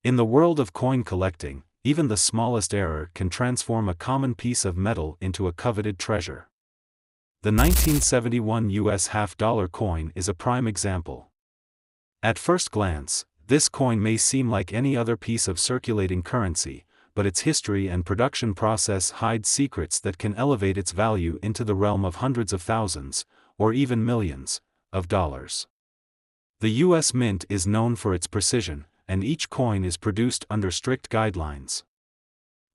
In the world of coin collecting, even the smallest error can transform a common piece of metal into a coveted treasure. The 1971 US half-dollar coin is a prime example. At first glance, this coin may seem like any other piece of circulating currency, but its history and production process hide secrets that can elevate its value into the realm of hundreds of thousands, or even millions, of dollars. The U.S. Mint is known for its precision, and each coin is produced under strict guidelines.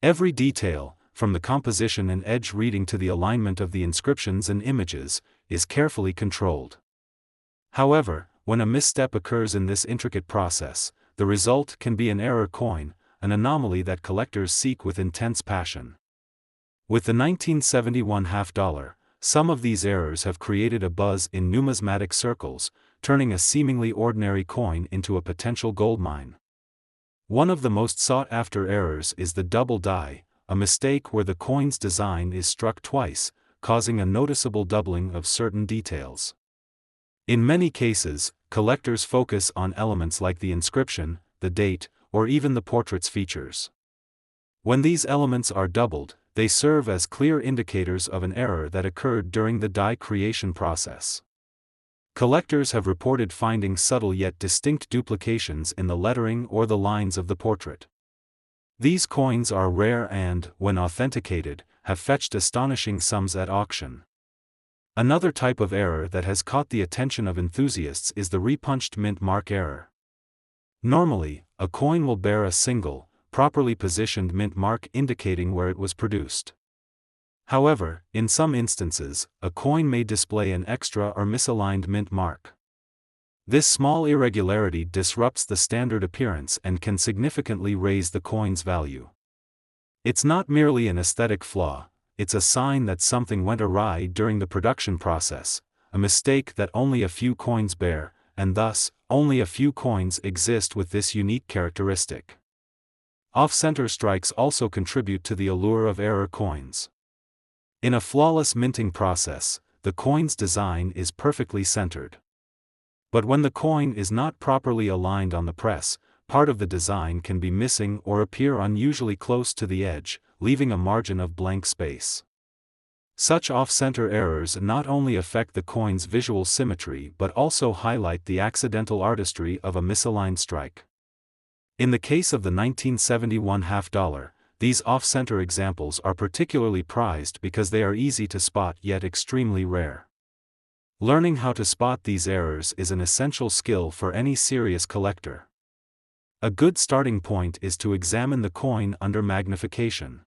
Every detail, from the composition and edge reading to the alignment of the inscriptions and images, is carefully controlled. However, when a misstep occurs in this intricate process, the result can be an error coin, an anomaly that collectors seek with intense passion. With the 1971 half-dollar, some of these errors have created a buzz in numismatic circles, turning a seemingly ordinary coin into a potential goldmine. One of the most sought-after errors is the double die, a mistake where the coin's design is struck twice, causing a noticeable doubling of certain details. In many cases, collectors focus on elements like the inscription, the date, or even the portrait's features. When these elements are doubled, they serve as clear indicators of an error that occurred during the die creation process. Collectors have reported finding subtle yet distinct duplications in the lettering or the lines of the portrait. These coins are rare and, when authenticated, have fetched astonishing sums at auction. Another type of error that has caught the attention of enthusiasts is the repunched mint mark error. Normally, a coin will bear a single, properly positioned mint mark indicating where it was produced. However, in some instances, a coin may display an extra or misaligned mint mark. This small irregularity disrupts the standard appearance and can significantly raise the coin's value. It's not merely an aesthetic flaw, it's a sign that something went awry during the production process, a mistake that only a few coins bear, and thus, only a few coins exist with this unique characteristic. Off-center strikes also contribute to the allure of error coins. In a flawless minting process, the coin's design is perfectly centered. But when the coin is not properly aligned on the press, part of the design can be missing or appear unusually close to the edge, leaving a margin of blank space. Such off-center errors not only affect the coin's visual symmetry but also highlight the accidental artistry of a misaligned strike. In the case of the 1971 half-dollar, these off-center examples are particularly prized because they are easy to spot yet extremely rare. Learning how to spot these errors is an essential skill for any serious collector. A good starting point is to examine the coin under magnification.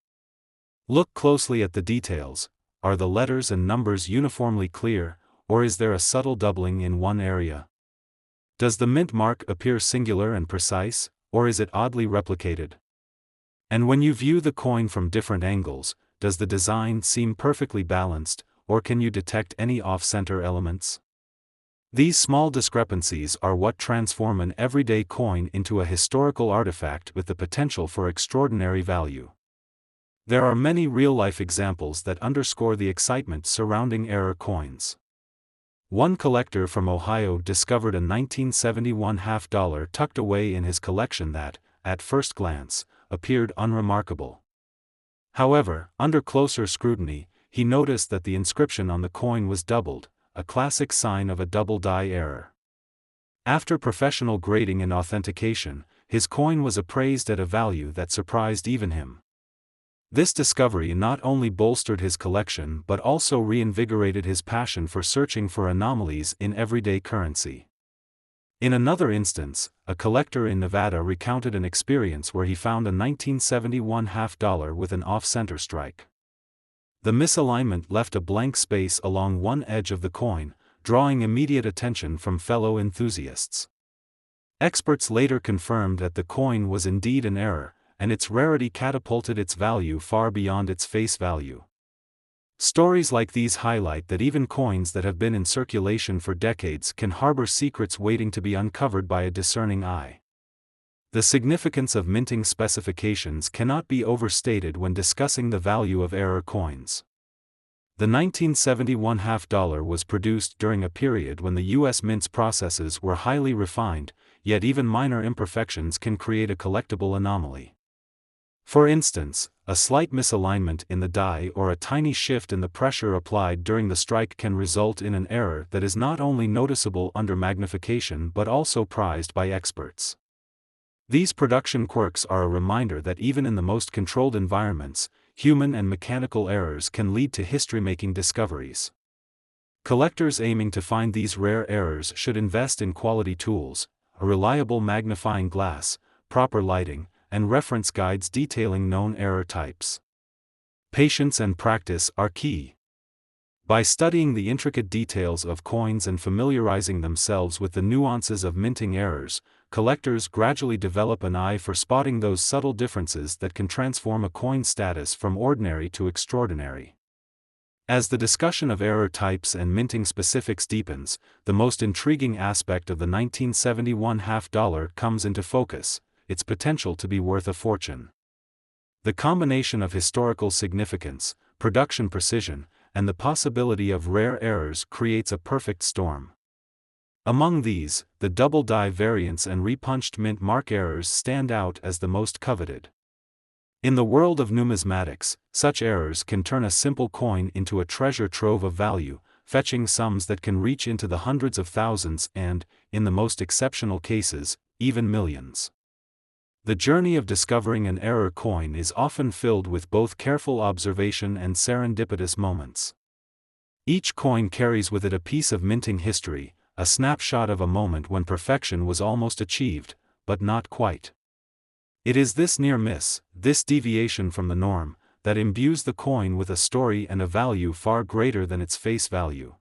Look closely at the details. Are the letters and numbers uniformly clear, or is there a subtle doubling in one area? Does the mint mark appear singular and precise, or is it oddly replicated? And when you view the coin from different angles, does the design seem perfectly balanced, or can you detect any off-center elements? These small discrepancies are what transform an everyday coin into a historical artifact with the potential for extraordinary value. There are many real-life examples that underscore the excitement surrounding error coins. One collector from Ohio discovered a 1971 half-dollar tucked away in his collection that, at first glance, appeared unremarkable. However, under closer scrutiny, he noticed that the inscription on the coin was doubled, a classic sign of a double die error. After professional grading and authentication, his coin was appraised at a value that surprised even him. This discovery not only bolstered his collection but also reinvigorated his passion for searching for anomalies in everyday currency. In another instance, a collector in Nevada recounted an experience where he found a 1971 half-dollar with an off-center strike. The misalignment left a blank space along one edge of the coin, drawing immediate attention from fellow enthusiasts. Experts later confirmed that the coin was indeed an error, and its rarity catapulted its value far beyond its face value. Stories like these highlight that even coins that have been in circulation for decades can harbor secrets waiting to be uncovered by a discerning eye. The significance of minting specifications cannot be overstated when discussing the value of error coins. The 1971 half dollar was produced during a period when the U.S. Mint's processes were highly refined, yet even minor imperfections can create a collectible anomaly. For instance, a slight misalignment in the die or a tiny shift in the pressure applied during the strike can result in an error that is not only noticeable under magnification but also prized by experts. These production quirks are a reminder that even in the most controlled environments, human and mechanical errors can lead to history-making discoveries. Collectors aiming to find these rare errors should invest in quality tools, a reliable magnifying glass, proper lighting, and reference guides detailing known error types. Patience and practice are key. By studying the intricate details of coins and familiarizing themselves with the nuances of minting errors, collectors gradually develop an eye for spotting those subtle differences that can transform a coin's status from ordinary to extraordinary. As the discussion of error types and minting specifics deepens, the most intriguing aspect of the 1971 half dollar comes into focus: its potential to be worth a fortune. The combination of historical significance, production precision, and the possibility of rare errors creates a perfect storm. Among these, the double die variants and repunched mint mark errors stand out as the most coveted. In the world of numismatics, such errors can turn a simple coin into a treasure trove of value, fetching sums that can reach into the hundreds of thousands and, in the most exceptional cases, even millions. The journey of discovering an error coin is often filled with both careful observation and serendipitous moments. Each coin carries with it a piece of minting history, a snapshot of a moment when perfection was almost achieved, but not quite. It is this near miss, this deviation from the norm, that imbues the coin with a story and a value far greater than its face value.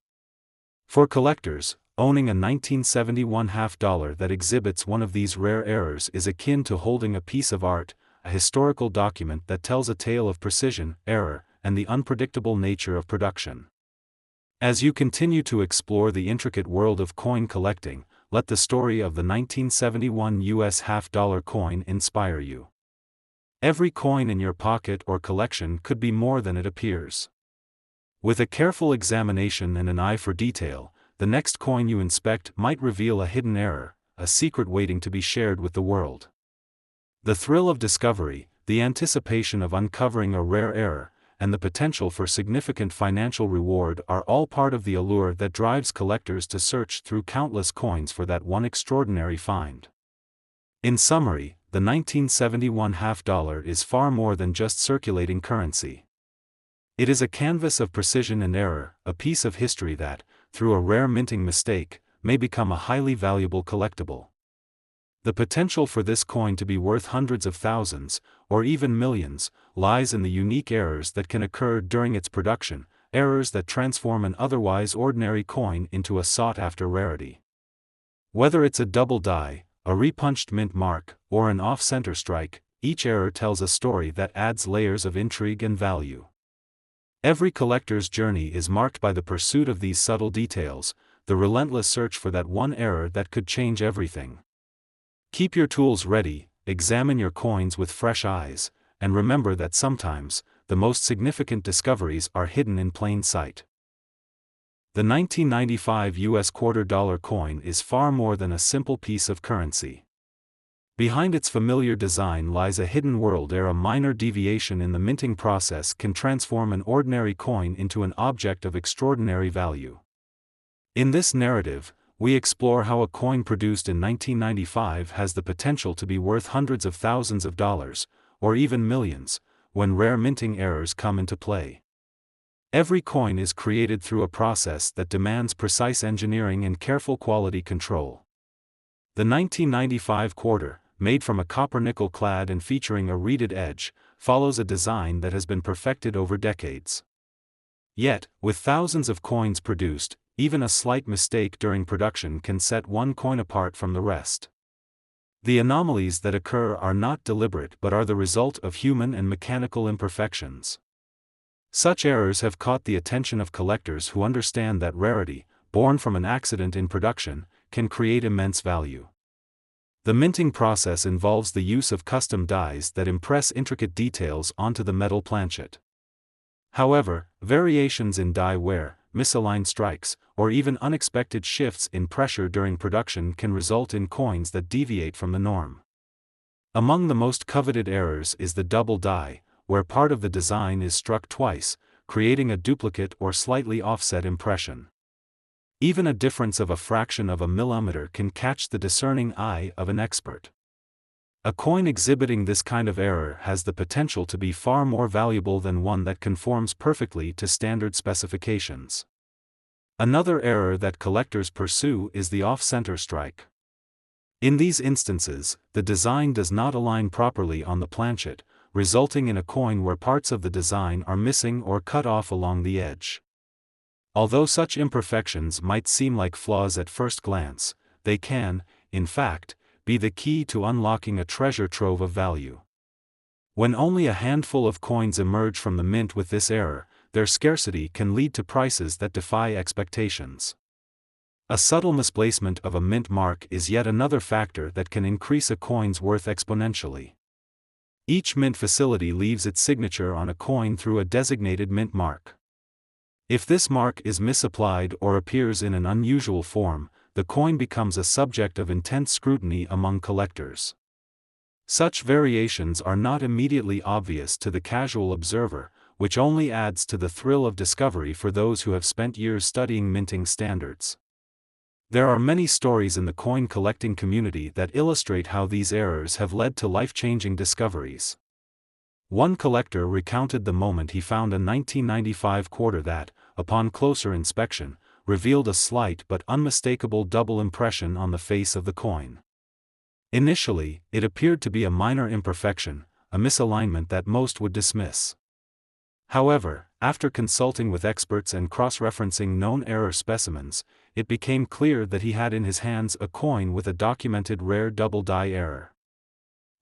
For collectors, owning a 1971 half dollar that exhibits one of these rare errors is akin to holding a piece of art, a historical document that tells a tale of precision, error, and the unpredictable nature of production. As you continue to explore the intricate world of coin collecting, let the story of the 1971 US half-dollar coin inspire you. Every coin in your pocket or collection could be more than it appears. With a careful examination and an eye for detail, the next coin you inspect might reveal a hidden error, a secret waiting to be shared with the world. The thrill of discovery, the anticipation of uncovering a rare error, and the potential for significant financial reward are all part of the allure that drives collectors to search through countless coins for that one extraordinary find. In summary, the 1971 half dollar is far more than just circulating currency. It is a canvas of precision and error, a piece of history that, through a rare minting mistake, may become a highly valuable collectible. The potential for this coin to be worth hundreds of thousands, or even millions, lies in the unique errors that can occur during its production, errors that transform an otherwise ordinary coin into a sought-after rarity. Whether it's a double die, a repunched mint mark, or an off-center strike, each error tells a story that adds layers of intrigue and value. Every collector's journey is marked by the pursuit of these subtle details, the relentless search for that one error that could change everything. Keep your tools ready, examine your coins with fresh eyes, and remember that sometimes, the most significant discoveries are hidden in plain sight. The 1995 US quarter-dollar coin is far more than a simple piece of currency. Behind its familiar design lies a hidden world where a minor deviation in the minting process can transform an ordinary coin into an object of extraordinary value. In this narrative, we explore how a coin produced in 1995 has the potential to be worth hundreds of thousands of dollars, or even millions, when rare minting errors come into play. Every coin is created through a process that demands precise engineering and careful quality control. The 1995 quarter, made from a copper nickel clad and featuring a reeded edge, follows a design that has been perfected over decades. Yet, with thousands of coins produced, even a slight mistake during production can set one coin apart from the rest. The anomalies that occur are not deliberate but are the result of human and mechanical imperfections. Such errors have caught the attention of collectors who understand that rarity, born from an accident in production, can create immense value. The minting process involves the use of custom dies that impress intricate details onto the metal planchet. However, variations in die wear, misaligned strikes, or even unexpected shifts in pressure during production can result in coins that deviate from the norm. Among the most coveted errors is the double die, where part of the design is struck twice, creating a duplicate or slightly offset impression. Even a difference of a fraction of a millimeter can catch the discerning eye of an expert. A coin exhibiting this kind of error has the potential to be far more valuable than one that conforms perfectly to standard specifications. Another error that collectors pursue is the off-center strike. In these instances, the design does not align properly on the planchet, resulting in a coin where parts of the design are missing or cut off along the edge. Although such imperfections might seem like flaws at first glance, they can, in fact, be the key to unlocking a treasure trove of value. When only a handful of coins emerge from the mint with this error, their scarcity can lead to prices that defy expectations. A subtle misplacement of a mint mark is yet another factor that can increase a coin's worth exponentially. Each mint facility leaves its signature on a coin through a designated mint mark. If this mark is misapplied or appears in an unusual form, the coin becomes a subject of intense scrutiny among collectors. Such variations are not immediately obvious to the casual observer, which only adds to the thrill of discovery for those who have spent years studying minting standards. There are many stories in the coin collecting community that illustrate how these errors have led to life-changing discoveries. One collector recounted the moment he found a 1995 quarter that, upon closer inspection, revealed a slight but unmistakable double impression on the face of the coin. Initially, it appeared to be a minor imperfection, a misalignment that most would dismiss. However, after consulting with experts and cross-referencing known error specimens, it became clear that he had in his hands a coin with a documented rare double die error.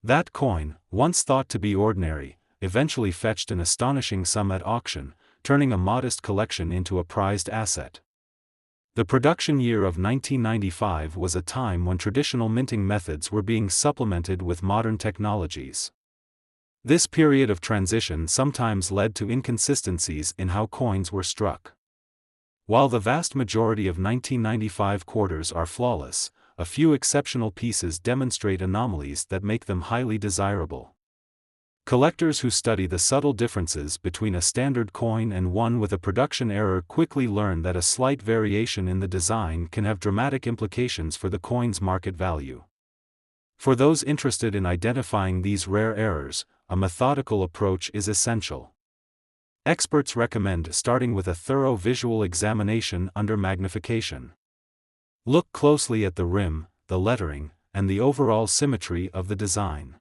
That coin, once thought to be ordinary, eventually fetched an astonishing sum at auction, turning a modest collection into a prized asset. The production year of 1995 was a time when traditional minting methods were being supplemented with modern technologies. This period of transition sometimes led to inconsistencies in how coins were struck. While the vast majority of 1995 quarters are flawless, a few exceptional pieces demonstrate anomalies that make them highly desirable. Collectors who study the subtle differences between a standard coin and one with a production error quickly learn that a slight variation in the design can have dramatic implications for the coin's market value. For those interested in identifying these rare errors, a methodical approach is essential. Experts recommend starting with a thorough visual examination under magnification. Look closely at the rim, the lettering, and the overall symmetry of the design.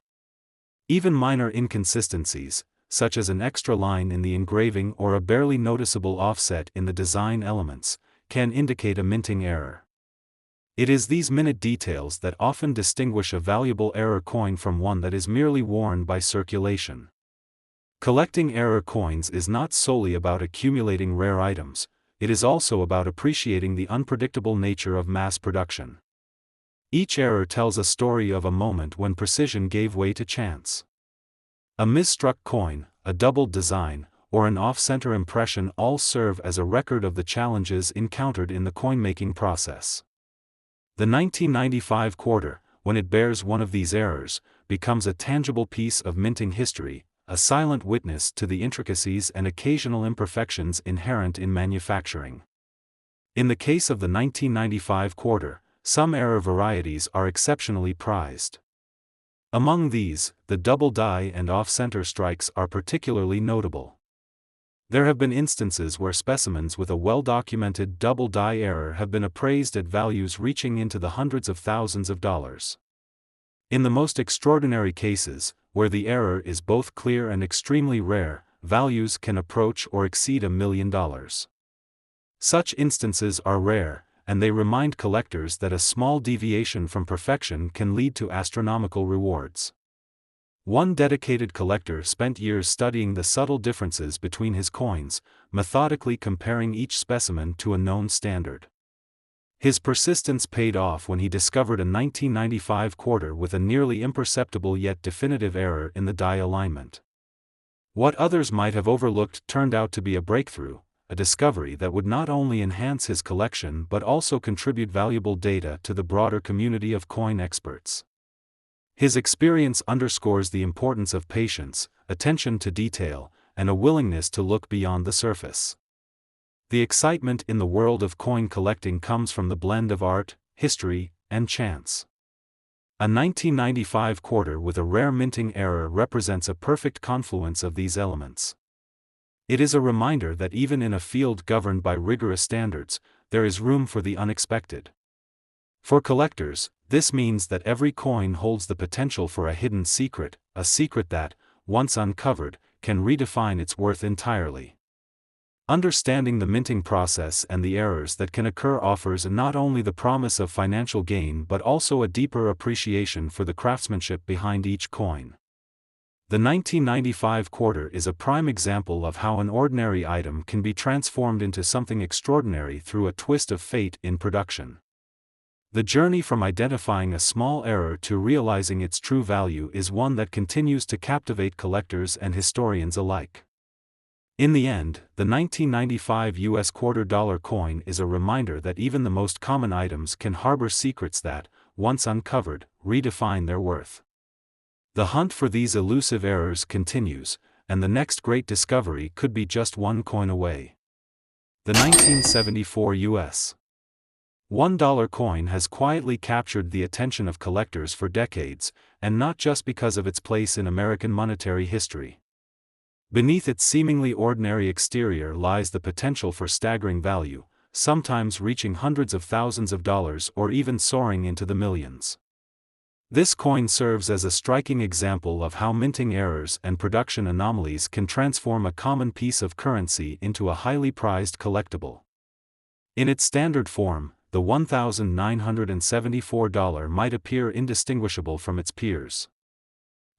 Even minor inconsistencies, such as an extra line in the engraving or a barely noticeable offset in the design elements, can indicate a minting error. It is these minute details that often distinguish a valuable error coin from one that is merely worn by circulation. Collecting error coins is not solely about accumulating rare items, it is also about appreciating the unpredictable nature of mass production. Each error tells a story of a moment when precision gave way to chance. A misstruck coin, a doubled design, or an off-center impression all serve as a record of the challenges encountered in the coin-making process. The 1995 quarter, when it bears one of these errors, becomes a tangible piece of minting history, a silent witness to the intricacies and occasional imperfections inherent in manufacturing. In the case of the 1995 quarter, some error varieties are exceptionally prized. Among these, the double die and off-center strikes are particularly notable. There have been instances where specimens with a well-documented double die error have been appraised at values reaching into the hundreds of thousands of dollars. In the most extraordinary cases, where the error is both clear and extremely rare, values can approach or exceed $1 million. Such instances are rare, and they remind collectors that a small deviation from perfection can lead to astronomical rewards. One dedicated collector spent years studying the subtle differences between his coins, methodically comparing each specimen to a known standard. His persistence paid off when he discovered a 1995 quarter with a nearly imperceptible yet definitive error in the die alignment. What others might have overlooked turned out to be a breakthrough, a discovery that would not only enhance his collection but also contribute valuable data to the broader community of coin experts. His experience underscores the importance of patience, attention to detail, and a willingness to look beyond the surface. The excitement in the world of coin collecting comes from the blend of art, history, and chance. A 1995 quarter with a rare minting error represents a perfect confluence of these elements. It is a reminder that even in a field governed by rigorous standards, there is room for the unexpected. For collectors, this means that every coin holds the potential for a hidden secret, a secret that, once uncovered, can redefine its worth entirely. Understanding the minting process and the errors that can occur offers not only the promise of financial gain but also a deeper appreciation for the craftsmanship behind each coin. The 1995 quarter is a prime example of how an ordinary item can be transformed into something extraordinary through a twist of fate in production. The journey from identifying a small error to realizing its true value is one that continues to captivate collectors and historians alike. In the end, the 1995 US $quarter coin is a reminder that even the most common items can harbor secrets that, once uncovered, redefine their worth. The hunt for these elusive errors continues, and the next great discovery could be just one coin away. The 1974 US $1 coin has quietly captured the attention of collectors for decades, and not just because of its place in American monetary history. Beneath its seemingly ordinary exterior lies the potential for staggering value, sometimes reaching hundreds of thousands of dollars or even soaring into the millions. This coin serves as a striking example of how minting errors and production anomalies can transform a common piece of currency into a highly prized collectible. In its standard form, the $1,974 might appear indistinguishable from its peers.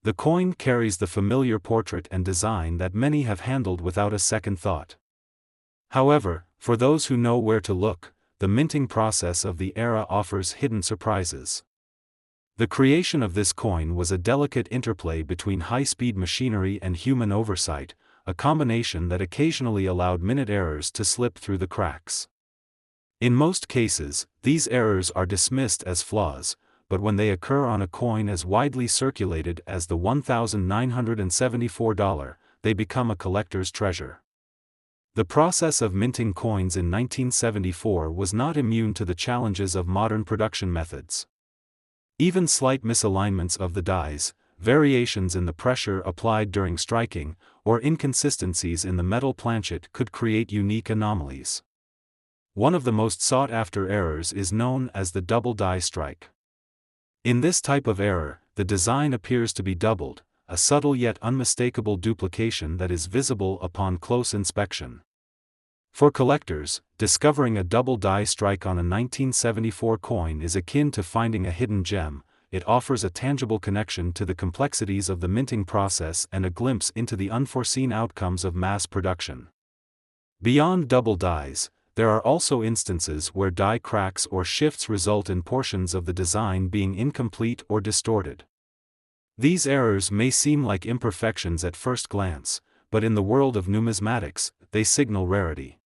The coin carries the familiar portrait and design that many have handled without a second thought. However, for those who know where to look, the minting process of the era offers hidden surprises. The creation of this coin was a delicate interplay between high-speed machinery and human oversight, a combination that occasionally allowed minute errors to slip through the cracks. In most cases, these errors are dismissed as flaws, but when they occur on a coin as widely circulated as the $1,974, they become a collector's treasure. The process of minting coins in 1974 was not immune to the challenges of modern production methods. Even slight misalignments of the dies, variations in the pressure applied during striking, or inconsistencies in the metal planchet could create unique anomalies. One of the most sought-after errors is known as the double die strike. In this type of error, the design appears to be doubled, a subtle yet unmistakable duplication that is visible upon close inspection. For collectors, discovering a double die strike on a 1974 coin is akin to finding a hidden gem. It offers a tangible connection to the complexities of the minting process and a glimpse into the unforeseen outcomes of mass production. Beyond double dies, there are also instances where die cracks or shifts result in portions of the design being incomplete or distorted. These errors may seem like imperfections at first glance, but in the world of numismatics, they signal rarity.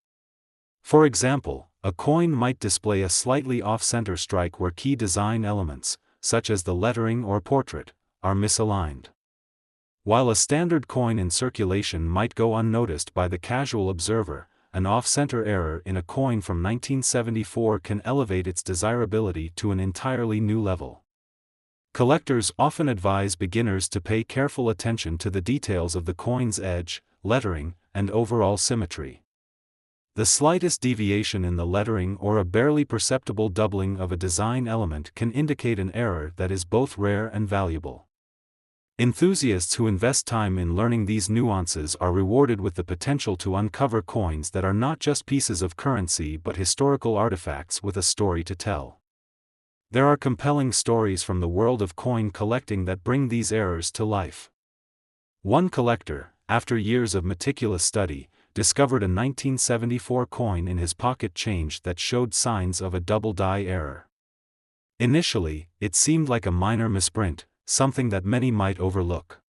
For example, a coin might display a slightly off-center strike where key design elements, such as the lettering or portrait, are misaligned. While a standard coin in circulation might go unnoticed by the casual observer, an off-center error in a coin from 1974 can elevate its desirability to an entirely new level. Collectors often advise beginners to pay careful attention to the details of the coin's edge, lettering, and overall symmetry. The slightest deviation in the lettering or a barely perceptible doubling of a design element can indicate an error that is both rare and valuable. Enthusiasts who invest time in learning these nuances are rewarded with the potential to uncover coins that are not just pieces of currency but historical artifacts with a story to tell. There are compelling stories from the world of coin collecting that bring these errors to life. One collector, after years of meticulous study, discovered a 1974 coin in his pocket change that showed signs of a double die error. Initially, it seemed like a minor misprint, something that many might overlook.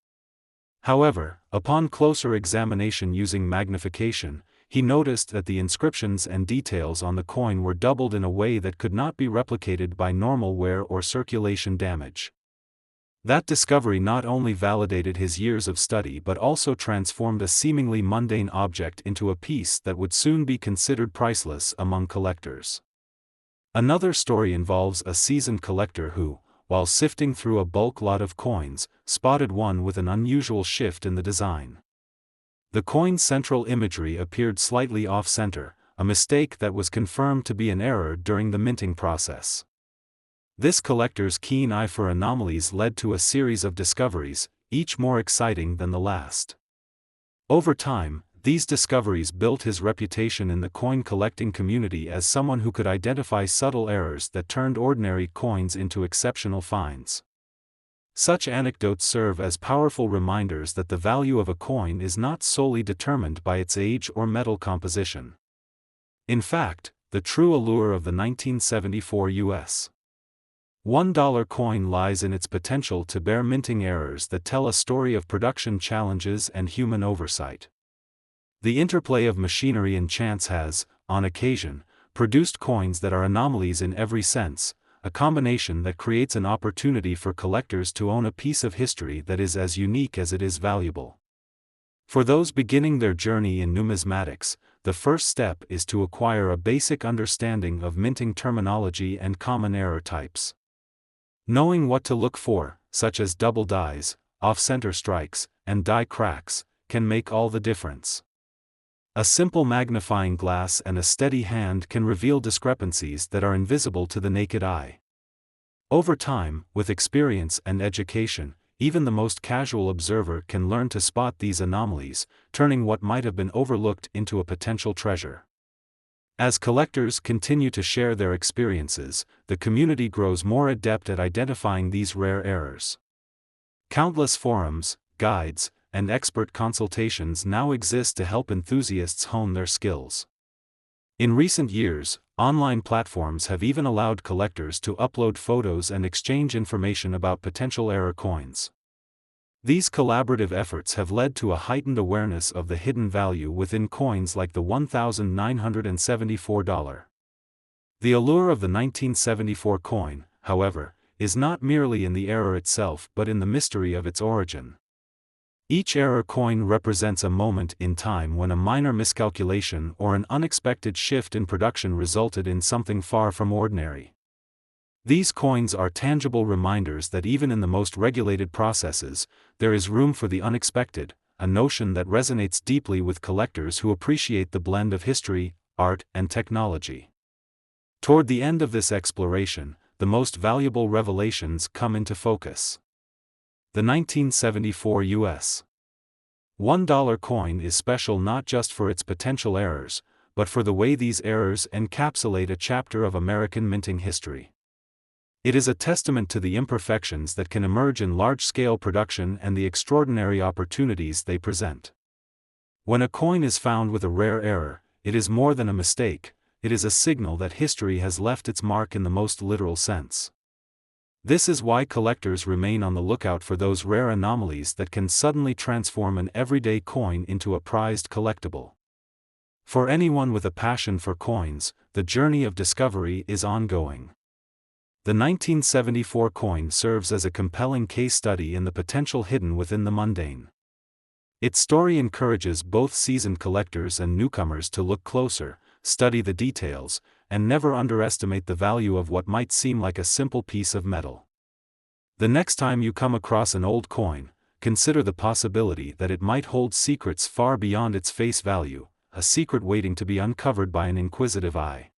However, upon closer examination using magnification, he noticed that the inscriptions and details on the coin were doubled in a way that could not be replicated by normal wear or circulation damage. That discovery not only validated his years of study but also transformed a seemingly mundane object into a piece that would soon be considered priceless among collectors. Another story involves a seasoned collector who, while sifting through a bulk lot of coins, spotted one with an unusual shift in the design. The coin's central imagery appeared slightly off-center, a mistake that was confirmed to be an error during the minting process. This collector's keen eye for anomalies led to a series of discoveries, each more exciting than the last. Over time, these discoveries built his reputation in the coin collecting community as someone who could identify subtle errors that turned ordinary coins into exceptional finds. Such anecdotes serve as powerful reminders that the value of a coin is not solely determined by its age or metal composition. In fact, the true allure of the 1974 U.S. $1 coin lies in its potential to bear minting errors that tell a story of production challenges and human oversight. The interplay of machinery and chance has, on occasion, produced coins that are anomalies in every sense, a combination that creates an opportunity for collectors to own a piece of history that is as unique as it is valuable. For those beginning their journey in numismatics, the first step is to acquire a basic understanding of minting terminology and common error types. Knowing what to look for, such as double dies, off-center strikes, and die cracks, can make all the difference. A simple magnifying glass and a steady hand can reveal discrepancies that are invisible to the naked eye. Over time, with experience and education, even the most casual observer can learn to spot these anomalies, turning what might have been overlooked into a potential treasure. As collectors continue to share their experiences, the community grows more adept at identifying these rare errors. Countless forums, guides, and expert consultations now exist to help enthusiasts hone their skills. In recent years, online platforms have even allowed collectors to upload photos and exchange information about potential error coins. These collaborative efforts have led to a heightened awareness of the hidden value within coins like the $1,974. The allure of the 1974 coin, however, is not merely in the error itself but in the mystery of its origin. Each error coin represents a moment in time when a minor miscalculation or an unexpected shift in production resulted in something far from ordinary. These coins are tangible reminders that even in the most regulated processes, there is room for the unexpected, a notion that resonates deeply with collectors who appreciate the blend of history, art, and technology. Toward the end of this exploration, the most valuable revelations come into focus. The 1974 U.S. $1 coin is special not just for its potential errors, but for the way these errors encapsulate a chapter of American minting history. It is a testament to the imperfections that can emerge in large-scale production and the extraordinary opportunities they present. When a coin is found with a rare error, it is more than a mistake, it is a signal that history has left its mark in the most literal sense. This is why collectors remain on the lookout for those rare anomalies that can suddenly transform an everyday coin into a prized collectible. For anyone with a passion for coins, the journey of discovery is ongoing. The 1974 coin serves as a compelling case study in the potential hidden within the mundane. Its story encourages both seasoned collectors and newcomers to look closer, study the details, and never underestimate the value of what might seem like a simple piece of metal. The next time you come across an old coin, consider the possibility that it might hold secrets far beyond its face value, a secret waiting to be uncovered by an inquisitive eye.